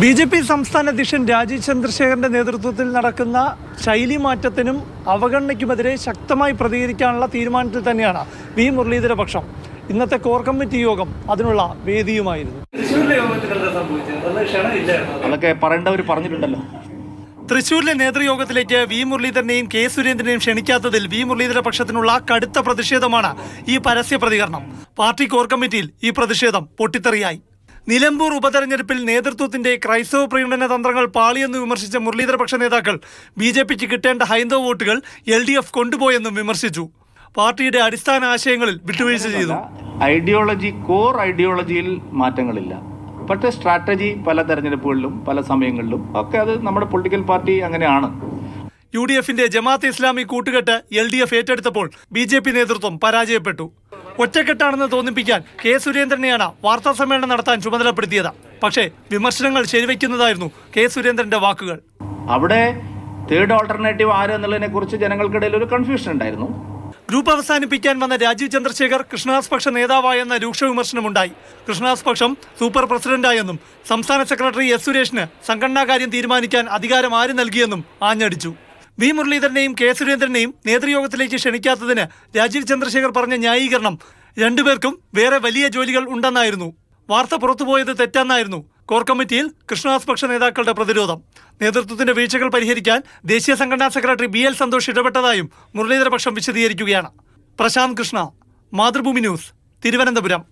BJP. സംസ്ഥാന അധ്യക്ഷൻ രാജീവ് ചന്ദ്രശേഖറിന്റെ നേതൃത്വത്തിൽ നടക്കുന്ന ശൈലി മാറ്റത്തിനും അവഗണനയ്ക്കുമെതിരെ ശക്തമായി പ്രതികരിക്കാനുള്ള തീരുമാനത്തിൽ തന്നെയാണ് വി മുരളീധര പക്ഷം. ഇന്നത്തെ കോർ കമ്മിറ്റി യോഗം അതിനുള്ള വേദിയുമായിരുന്നു. അതൊക്കെ പറയേണ്ടവർ പറഞ്ഞിട്ടുണ്ടല്ലോ. തൃശ്ശൂരിലെ നേതൃയോഗത്തിലേക്ക് വി മുരളീധരനെയും കെ സുരേന്ദ്രനെയും ക്ഷണിക്കാത്തതിൽ വി മുരളീധര പക്ഷത്തിനുള്ള കടുത്ത പ്രതിഷേധമാണ് ഈ പരസ്യ പ്രതികരണം. പാർട്ടി കോർ കമ്മിറ്റിയിൽ ഈ പ്രതിഷേധം പൊട്ടിത്തെറിയായി. നിലമ്പൂർ ഉപതെരഞ്ഞെടുപ്പിൽ നേതൃത്വത്തിന്റെ ക്രൈസ്തവ പ്രീണന തന്ത്രങ്ങൾ പാളിയെന്ന് വിമർശിച്ച മുരളീധര പക്ഷ നേതാക്കൾ ബി.ജെ.പിക്ക് കിട്ടേണ്ട ഹൈന്ദവ വോട്ടുകൾ LDF കൊണ്ടുപോയെന്നും വിമർശിച്ചു. പാർട്ടിയുടെ അടിസ്ഥാന ആശയങ്ങളിൽ വിട്ടുവീഴ്ച ചെയ്തു. കോർ ഐഡിയോളജിയിൽ മാറ്റങ്ങളില്ല. പക്ഷേ സ്ട്രാറ്റജി പല തെരഞ്ഞെടുപ്പുകളിലും പല സമയങ്ങളിലും ഒക്കെ അത് നമ്മുടെ പൊളിറ്റിക്കൽ പാർട്ടി അങ്ങനെയാണ്. UDFന്റെ ജമാഅത്തെ ഇസ്ലാമി കൂട്ടുകെട്ട് LDF ഏറ്റെടുത്തപ്പോൾ ബി.ജെ.പി. നേതൃത്വം പരാജയപ്പെട്ടു. ഒറ്റക്കെട്ടാണെന്ന് തോന്നിപ്പിക്കാൻ കെ സുരേന്ദ്രനെയാണ് വാർത്താ സമ്മേളനം നടത്താൻ ചുമതലപ്പെടുത്തിയത്. പക്ഷേ വിമർശനങ്ങൾ ശരിവയ്ക്കുന്നതായിരുന്നു കെ സുരേന്ദ്രന്റെ വാക്കുകൾ. അവിടെ തേർഡ് ഓൾട്ടർനേറ്റീവ് ആര് എന്നുള്ളതിനെ കുറിച്ച് ജനങ്ങൾക്കിടയിൽ ഒരു കൺഫ്യൂഷൻ ഉണ്ടായിരുന്നു. ഗ്രൂപ്പ് അവസാനിപ്പിക്കാൻ വന്ന രാജീവ് ചന്ദ്രശേഖർ കൃഷ്ണദാസ് പക്ഷ നേതാവായെന്ന രൂക്ഷ വിമർശനമുണ്ടായി. കൃഷ്ണദാസ് പക്ഷം സൂപ്പർ പ്രസിഡന്റായെന്നും സംസ്ഥാന സെക്രട്ടറി S. സുരേഷിന് സംഘടനാകാര്യം തീരുമാനിക്കാൻ അധികാരം ആര് നൽകിയെന്നും ആഞ്ഞടിച്ചു. വി മുരളീധരനെയും കെ സുരേന്ദ്രനെയും നേതൃയോഗത്തിലേക്ക് ക്ഷണിക്കാത്തതിന് രാജീവ് ചന്ദ്രശേഖർ പറഞ്ഞ ന്യായീകരണം രണ്ടുപേർക്കും വേറെ വലിയ ജോലികൾ ഉണ്ടെന്നായിരുന്നു. വാർത്ത പുറത്തുപോയത് തെറ്റെന്നായിരുന്നു കോർ കമ്മിറ്റിയിൽ കൃഷ്ണദാസ് പക്ഷ നേതാക്കളുടെ പ്രതിരോധം. നേതൃത്വത്തിന്റെ വീഴ്ചകൾ പരിഹരിക്കാൻ ദേശീയ സംഘടനാ സെക്രട്ടറി BL സന്തോഷ് ഇടപെട്ടതായും മുരളീധര പക്ഷം വിശദീകരിക്കുകയാണ്. പ്രശാന്ത് കൃഷ്ണ, മാതൃഭൂമി ന്യൂസ്, തിരുവനന്തപുരം.